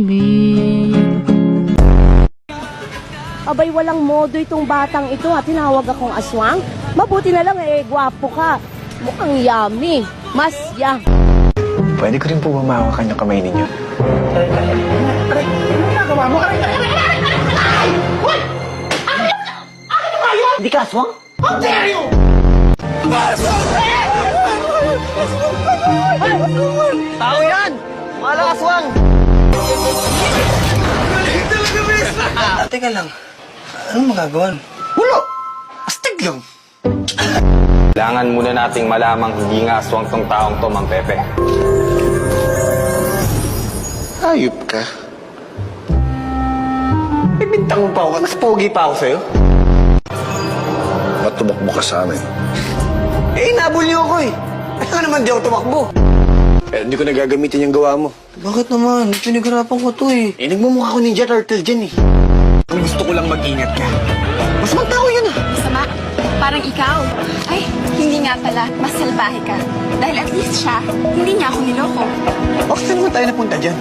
kami. Abay, walang modo itong batang ito ha. Tinawag akong aswang. Mabuti na lang gwapo ka. Mukhang yummy. Mas yum. Pwede ko rin po bumawakan yung kamay ninyo. Hindi ka aswang? Tao yan! Wala aswang! Teka lang, anong magagawa? Wala! Astig lang! Kailangan muna nating malamang hindi nga aswang tong taong to, Mang Pepe. Hayop ka. May bintang mo pa ako, mas pogi pa ako sa'yo. Ba't tumakbo ka sa amin? Eh, inabol niyo ako eh. Ano naman di ako tumakbo? Eh, hindi ko nagagamitin yung gawa mo. Bakit naman? Pinaghirapan ko to eh. Eh, nagmumukha ko Ninja Turtle dyan eh. Ang gusto ko lang mag-ingat ka. Mas magtao yun ah. Sama, parang ikaw. Ay, hindi nga pala. Mas salbahe ka. Dahil at least siya, hindi niya ako niloko. Bakit saan naman tayo napunta dyan?